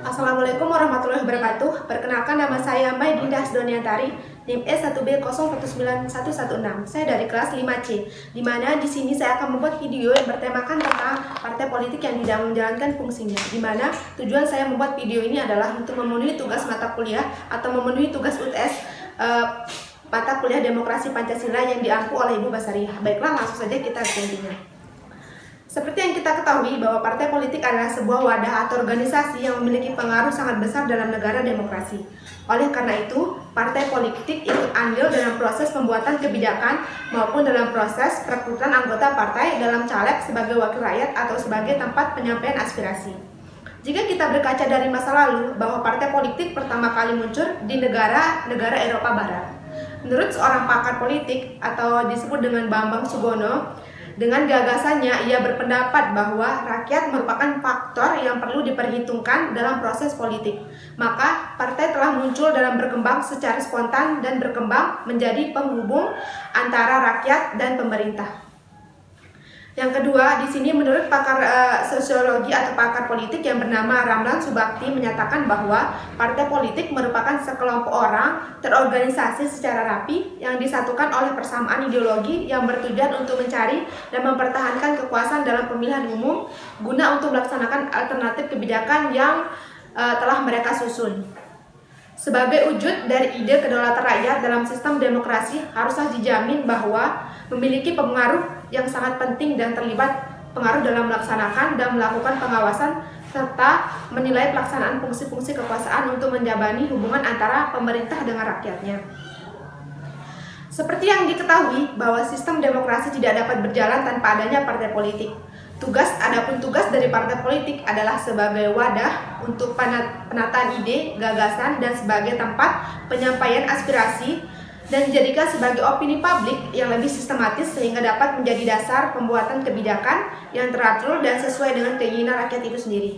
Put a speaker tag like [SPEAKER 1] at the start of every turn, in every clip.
[SPEAKER 1] Assalamualaikum warahmatullahi wabarakatuh. Perkenalkan, nama saya Mai Dinda Hasdoniantari, NIM S1B019116. Saya dari kelas 5C, di mana di sini saya akan membuat video yang bertemakan tentang partai politik yang tidak menjalankan fungsinya. Di mana tujuan saya membuat video ini adalah untuk memenuhi tugas mata kuliah atau memenuhi tugas UTS mata kuliah Demokrasi Pancasila yang diampu oleh Ibu Basariah. Baiklah, langsung saja kita ke intinya. Seperti yang kita ketahui bahwa partai politik adalah sebuah wadah atau organisasi yang memiliki pengaruh sangat besar dalam negara demokrasi. Oleh karena itu, partai politik ikut andil dalam proses pembuatan kebijakan maupun dalam proses perekrutan anggota partai dalam caleg sebagai wakil rakyat atau sebagai tempat penyampaian aspirasi. Jika kita berkaca dari masa lalu, bahwa partai politik pertama kali muncul di negara Eropa Barat. Menurut seorang pakar politik atau disebut dengan Bambang Sugono, dengan gagasannya, ia berpendapat bahwa rakyat merupakan faktor yang perlu diperhitungkan dalam proses politik. Maka, partai telah muncul dalam berkembang secara spontan dan berkembang menjadi penghubung antara rakyat dan pemerintah. Yang kedua, di sini menurut pakar sosiologi atau pakar politik yang bernama Ramlan Subakti menyatakan bahwa partai politik merupakan sekelompok orang terorganisasi secara rapi yang disatukan oleh persamaan ideologi yang bertujuan untuk mencari dan mempertahankan kekuasaan dalam pemilihan umum guna untuk melaksanakan alternatif kebijakan yang telah mereka susun. Sebagai wujud dari ide kedaulatan rakyat dalam sistem demokrasi, haruslah dijamin bahwa memiliki pengaruh yang sangat penting dan terlibat pengaruh dalam melaksanakan dan melakukan pengawasan serta menilai pelaksanaan fungsi-fungsi kekuasaan untuk menjabani hubungan antara pemerintah dengan rakyatnya. Seperti yang diketahui bahwa sistem demokrasi tidak dapat berjalan tanpa adanya partai politik. Adapun tugas dari partai politik adalah sebagai wadah untuk penataan ide, gagasan, dan sebagai tempat penyampaian aspirasi dan dijadikan sebagai opini publik yang lebih sistematis sehingga dapat menjadi dasar pembuatan kebijakan yang teratur dan sesuai dengan keinginan rakyat itu sendiri.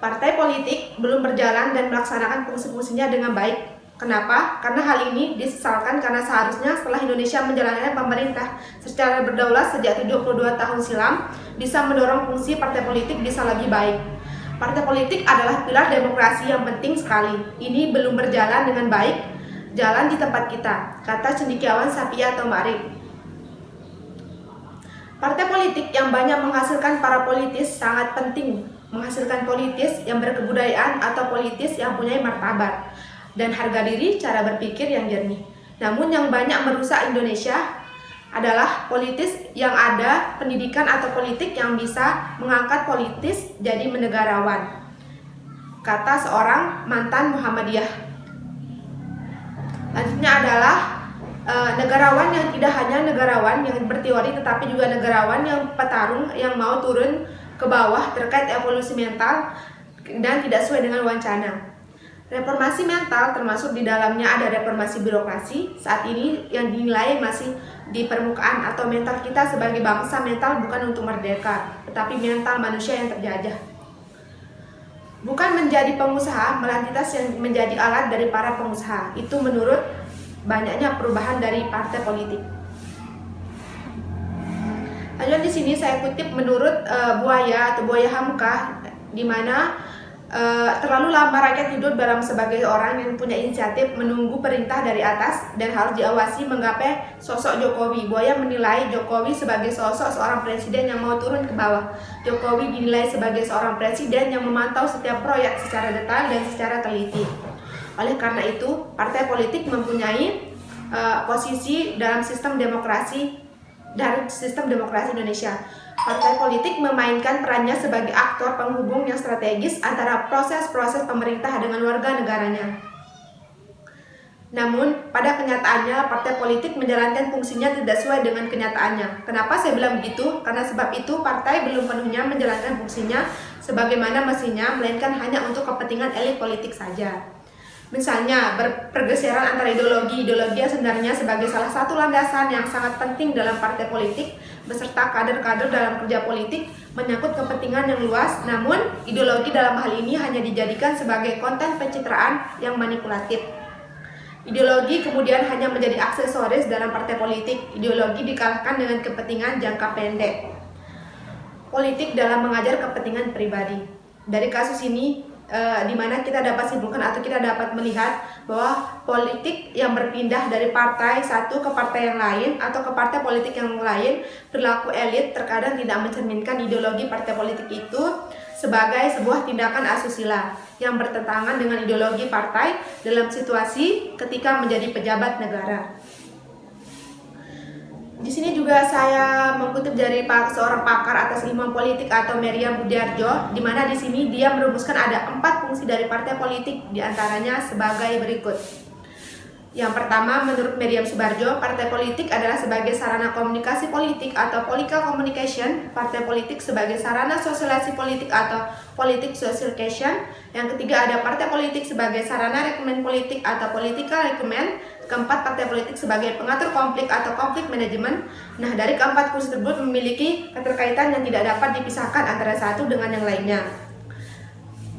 [SPEAKER 1] Partai politik belum berjalan dan melaksanakan fungsi-fungsinya dengan baik. Kenapa? Karena hal ini disesalkan karena seharusnya setelah Indonesia menjalankan pemerintah secara berdaulat sejak 72 tahun silam, bisa mendorong fungsi partai politik bisa lebih baik. Partai politik adalah pilar demokrasi yang penting sekali. Ini belum berjalan dengan baik. Jalan di tempat kita, kata cendekiawan Sapia atau Ma'rif. Partai politik yang banyak menghasilkan para politis sangat penting, menghasilkan politis yang berkebudayaan atau politis yang punya martabat dan harga diri, cara berpikir yang jernih. Namun yang banyak merusak Indonesia adalah politis yang ada pendidikan atau politik yang bisa mengangkat politis jadi menegarawan, kata seorang mantan Muhammadiyah. Selanjutnya adalah negarawan yang tidak hanya negarawan yang berteori tetapi juga negarawan yang petarung yang mau turun ke bawah terkait evolusi mental dan tidak sesuai dengan wacana. Reformasi mental termasuk di dalamnya ada reformasi birokrasi saat ini yang dinilai masih di permukaan atau mental kita sebagai bangsa mental bukan untuk merdeka tetapi mental manusia yang terjajah. Bukan menjadi pengusaha, melantitas yang menjadi alat dari para pengusaha. Itu menurut banyaknya perubahan dari partai politik. Lanjut di sini saya kutip menurut Buaya atau Buaya Hamka, di mana terlalu lama rakyat hidup dalam sebagai orang yang punya inisiatif menunggu perintah dari atas dan harus diawasi menggapai sosok Jokowi. Buaya menilai Jokowi sebagai sosok seorang presiden yang mau turun ke bawah. Jokowi dinilai sebagai seorang presiden yang memantau setiap proyek secara detail dan secara teliti. Oleh karena itu, partai politik mempunyai posisi dalam sistem demokrasi Indonesia. Partai politik memainkan perannya sebagai aktor penghubung yang strategis antara proses-proses pemerintah dengan warga negaranya. Namun, pada kenyataannya, partai politik menjalankan fungsinya tidak sesuai dengan kenyataannya. Kenapa saya bilang begitu? Karena sebab itu, partai belum penuhnya menjalankan fungsinya sebagaimana mestinya, melainkan hanya untuk kepentingan elit politik saja. Misalnya, pergeseran antara ideologi yang sebenarnya sebagai salah satu landasan yang sangat penting dalam partai politik beserta kader-kader dalam kerja politik menyangkut kepentingan yang luas, namun ideologi dalam hal ini hanya dijadikan sebagai konten pencitraan yang manipulatif. Ideologi kemudian hanya menjadi aksesoris dalam partai politik. Ideologi dikalahkan dengan kepentingan jangka pendek politik dalam mengajar kepentingan pribadi. dari kasus ini di mana kita dapat simpulkan atau kita dapat melihat bahwa politik yang berpindah dari partai satu ke partai yang lain atau ke partai politik yang lain, perilaku elit terkadang tidak mencerminkan ideologi partai politik itu sebagai sebuah tindakan asusila yang bertentangan dengan ideologi partai dalam situasi ketika menjadi pejabat negara. Di sini juga saya mengutip dari seorang pakar atas ilmu politik atau Meriam Budiarjo, di mana di sini dia merumuskan ada 4 fungsi dari partai politik, diantaranya sebagai berikut. Yang pertama, menurut Meriam Subarjo, partai politik adalah sebagai sarana komunikasi politik atau political communication, partai politik sebagai sarana sosialisasi politik atau politik socialization. Yang ketiga, ada partai politik sebagai sarana rekomen politik atau political recommend. Keempat, partai politik sebagai pengatur konflik atau konflik manajemen. Nah, dari keempat fungsi tersebut memiliki keterkaitan yang tidak dapat dipisahkan antara satu dengan yang lainnya.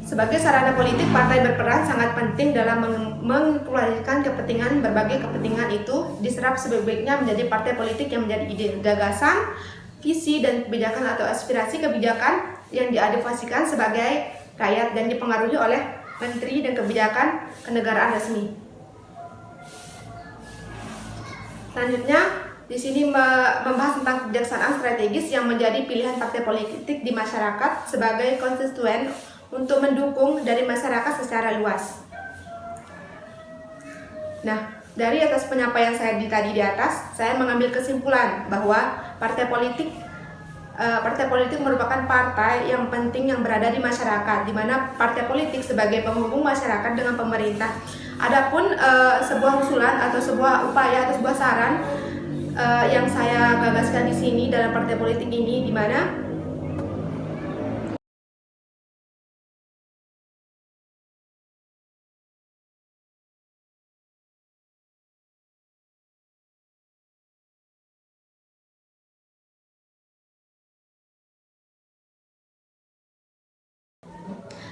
[SPEAKER 1] Sebagai sarana politik, partai berperan sangat penting dalam mengklarifikasikan kepentingan. Berbagai kepentingan itu diserap sebaik-baiknya menjadi partai politik yang menjadi ide, gagasan, visi, dan kebijakan atau aspirasi kebijakan yang diadvokasikan sebagai rakyat dan dipengaruhi oleh menteri dan kebijakan kenegaraan resmi. Selanjutnya, di sini membahas tentang kebijaksanaan strategis yang menjadi pilihan partai politik di masyarakat sebagai konstituen untuk mendukung dari masyarakat secara luas. Nah, dari atas penyampaian saya tadi di atas, saya mengambil kesimpulan bahwa partai politik merupakan partai yang penting yang berada di masyarakat, di mana partai politik sebagai penghubung masyarakat dengan pemerintah. Adapun sebuah usulan atau sebuah upaya atau sebuah saran yang saya gagaskan di sini dalam partai politik ini, di mana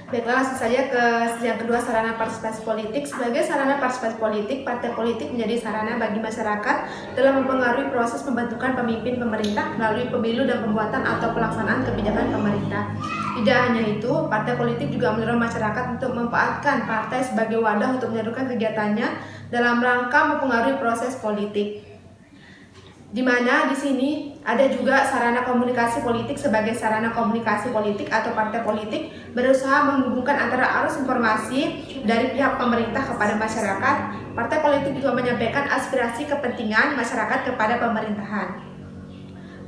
[SPEAKER 1] baiklah, langsung saja ke yang kedua, sarana partisipasi politik. Sebagai sarana partisipasi politik, partai politik menjadi sarana bagi masyarakat dalam mempengaruhi proses pembentukan pemimpin pemerintah melalui pemilu dan pembuatan atau pelaksanaan kebijakan pemerintah. Tidak hanya itu, partai politik juga mendorong masyarakat untuk memanfaatkan partai sebagai wadah untuk menyalurkan kegiatannya dalam rangka mempengaruhi proses politik. Di mana di sini ada juga sarana komunikasi politik. Sebagai sarana komunikasi politik atau partai politik berusaha menghubungkan antara arus informasi dari pihak pemerintah kepada masyarakat. Partai politik juga menyampaikan aspirasi kepentingan masyarakat kepada pemerintahan.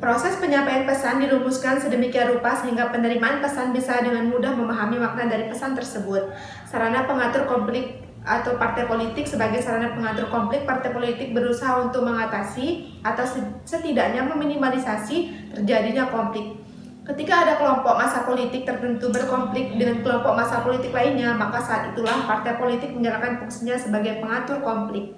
[SPEAKER 1] Proses penyampaian pesan dirumuskan sedemikian rupa sehingga penerimaan pesan bisa dengan mudah memahami makna dari pesan tersebut. Sarana pengatur konflik atau partai politik sebagai sarana pengatur konflik, partai politik berusaha untuk mengatasi atau setidaknya meminimalisasi terjadinya konflik. Ketika ada kelompok massa politik tertentu berkonflik dengan kelompok massa politik lainnya, maka saat itulah partai politik menjalankan fungsinya sebagai pengatur konflik.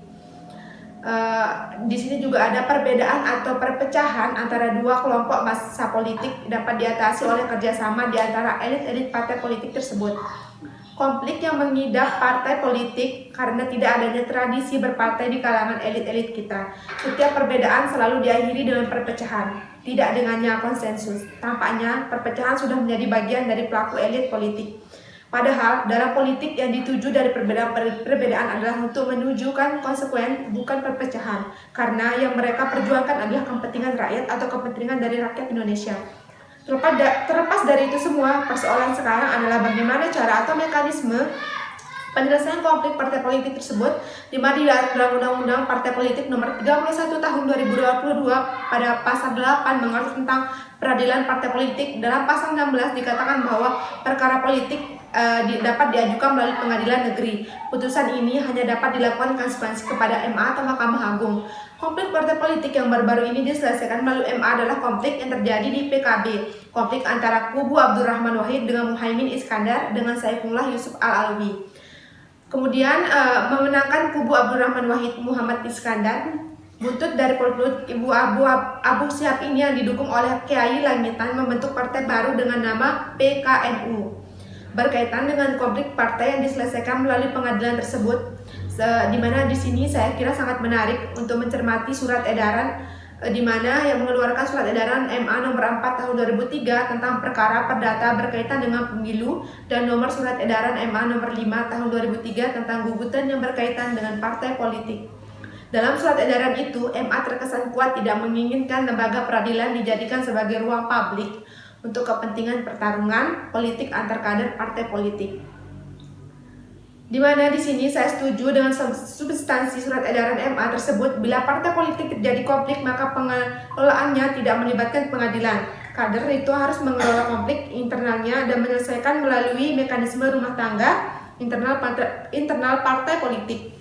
[SPEAKER 1] Di sini juga ada perbedaan atau perpecahan antara dua kelompok massa politik dapat diatasi oleh kerjasama di antara elit-elit partai politik tersebut. Konflik yang mengidap partai politik karena tidak adanya tradisi berpartai di kalangan elit-elit kita. Setiap perbedaan selalu diakhiri dengan perpecahan, tidak dengannya konsensus. Tampaknya perpecahan sudah menjadi bagian dari pelaku elit politik. Padahal dalam politik yang dituju dari perbedaan adalah untuk menunjukkan konsekuen, bukan perpecahan. Karena yang mereka perjuangkan adalah kepentingan rakyat atau kepentingan dari rakyat Indonesia. Terlepas dari itu semua, persoalan sekarang adalah bagaimana cara atau mekanisme penyelesaian konflik partai politik tersebut, di mana di dalam Undang-Undang Partai Politik Nomor 31 Tahun 2022 pada pasal 8 mengatur tentang peradilan partai politik. Dalam pasal 16 dikatakan bahwa perkara politik dapat diajukan melalui pengadilan negeri. Putusan ini hanya dapat dilakukan konsekuensi kepada MA atau Mahkamah Agung. Konflik partai politik yang baru-baru ini diselesaikan melalui MA adalah konflik yang terjadi di PKB. Konflik antara kubu Abdurrahman Wahid dengan Muhaimin Iskandar dengan Saifullah Yusuf Al-Alwi. Kemudian memenangkan kubu Abdurrahman Wahid Muhammad Iskandar. Buntut dari konflik Ibu Abu Syihab ini yang didukung oleh Kiai Langitan membentuk partai baru dengan nama PKNU. Berkaitan dengan konflik partai yang diselesaikan melalui pengadilan tersebut, di mana di sini saya kira sangat menarik untuk mencermati surat edaran di mana yang mengeluarkan surat edaran MA nomor 4 tahun 2003 tentang perkara perdata berkaitan dengan pemilu dan nomor surat edaran MA nomor 5 tahun 2003 tentang gugatan yang berkaitan dengan partai politik. Dalam surat edaran itu, MA terkesan kuat tidak menginginkan lembaga peradilan dijadikan sebagai ruang publik untuk kepentingan pertarungan politik antar kader partai politik. Di mana di sini saya setuju dengan substansi surat edaran MA tersebut. Bila partai politik terjadi konflik, maka pengelolaannya tidak melibatkan pengadilan. Kader itu harus mengelola konflik internalnya dan menyelesaikan melalui mekanisme rumah tangga internal partai politik.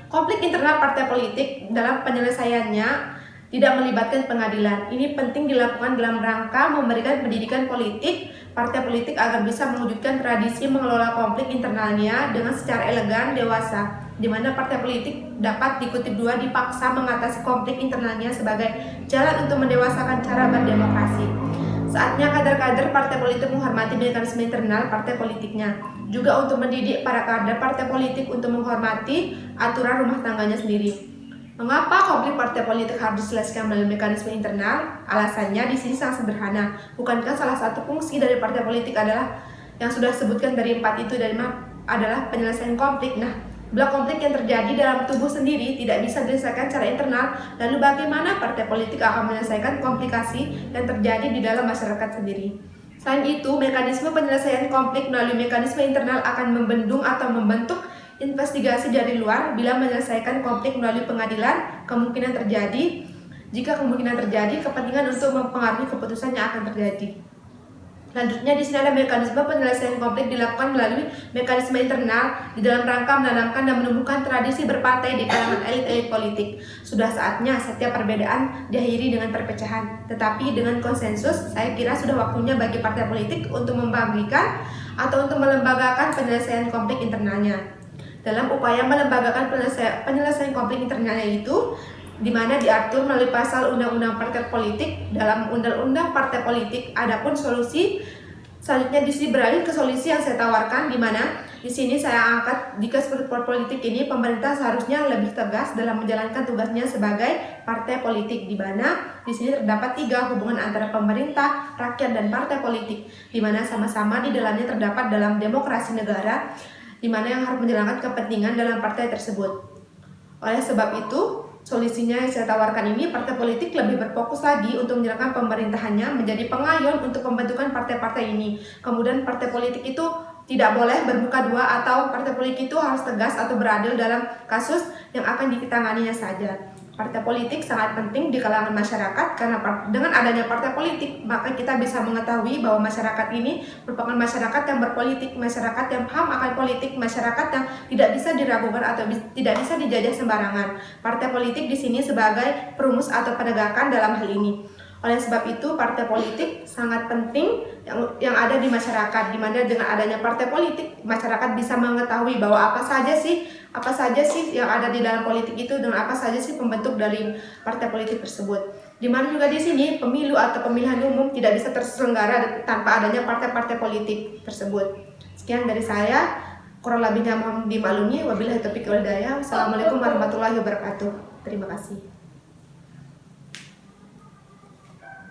[SPEAKER 1] Konflik internal partai politik dalam penyelesaiannya tidak melibatkan pengadilan. Ini penting dilakukan dalam rangka memberikan pendidikan politik partai politik agar bisa mewujudkan tradisi mengelola konflik internalnya dengan secara elegan, dewasa, di mana partai politik dapat dikutip dua dipaksa mengatasi konflik internalnya sebagai jalan untuk mendewasakan cara berdemokrasi. Saatnya kader-kader partai politik menghormati mekanisme internal partai politiknya, juga untuk mendidik para kader partai politik untuk menghormati aturan rumah tangganya sendiri. Mengapa konflik partai politik harus diselesaikan melalui mekanisme internal? Alasannya di sini sangat sederhana. Bukankah salah satu fungsi dari partai politik adalah yang sudah disebutkan dari 4 itu adalah penyelesaian konflik. Nah, bila konflik yang terjadi dalam tubuh sendiri tidak bisa diselesaikan secara internal, lalu bagaimana partai politik akan menyelesaikan komplikasi yang terjadi di dalam masyarakat sendiri? Selain itu, mekanisme penyelesaian konflik melalui mekanisme internal akan membendung atau membentuk investigasi dari luar. Bila menyelesaikan konflik melalui pengadilan, jika kemungkinan terjadi, kepentingan untuk mempengaruhi keputusannya akan terjadi. Selanjutnya di sini ada mekanisme penyelesaian konflik dilakukan melalui mekanisme internal di dalam rangka menanamkan dan menumbuhkan tradisi berpartai di kalangan elit-elit politik. Sudah saatnya setiap perbedaan diakhiri dengan perpecahan, tetapi dengan konsensus. Saya kira sudah waktunya bagi partai politik untuk membagikan atau untuk melembagakan penyelesaian konflik internalnya. Dalam upaya melembagakan penyelesaian konflik internalnya itu, di mana diatur melalui pasal Undang-Undang Partai Politik. Dalam Undang-Undang Partai Politik, adapun solusi selanjutnya di sini beralih ke solusi yang saya tawarkan, di mana di sini saya angkat jika seperti politik ini pemerintah seharusnya lebih tegas dalam menjalankan tugasnya sebagai partai politik, di mana di sini terdapat 3 hubungan antara pemerintah, rakyat, dan partai politik, di mana sama-sama di dalamnya terdapat dalam demokrasi negara, di mana yang harus menjalankan kepentingan dalam partai tersebut. Oleh sebab itu, solusinya yang saya tawarkan ini, partai politik lebih berfokus lagi untuk menjalankan pemerintahannya menjadi pengayun untuk pembentukan partai-partai ini. Kemudian partai politik itu tidak boleh bermuka dua atau partai politik itu harus tegas atau beradil dalam kasus yang akan ditanganinya saja. Partai politik sangat penting di kalangan masyarakat karena dengan adanya partai politik maka kita bisa mengetahui bahwa masyarakat ini merupakan masyarakat yang berpolitik, masyarakat yang paham akan politik, masyarakat yang tidak bisa diragukan atau tidak bisa dijajah sembarangan. Partai politik di sini sebagai perumus atau penegakan dalam hal ini. Oleh sebab itu partai politik sangat penting yang ada di masyarakat, di mana dengan adanya partai politik masyarakat bisa mengetahui bahwa apa saja sih yang ada di dalam politik itu dan apa saja sih pembentuk dari partai politik tersebut. Di mana juga di sini pemilu atau pemilihan umum tidak bisa terselenggara tanpa adanya partai-partai politik tersebut. Sekian dari saya, kurang lebihnya mohon dimaklumi. Wabillahi taufiq wal hidayah. Wassalamualaikum warahmatullahi wabarakatuh. Terima kasih.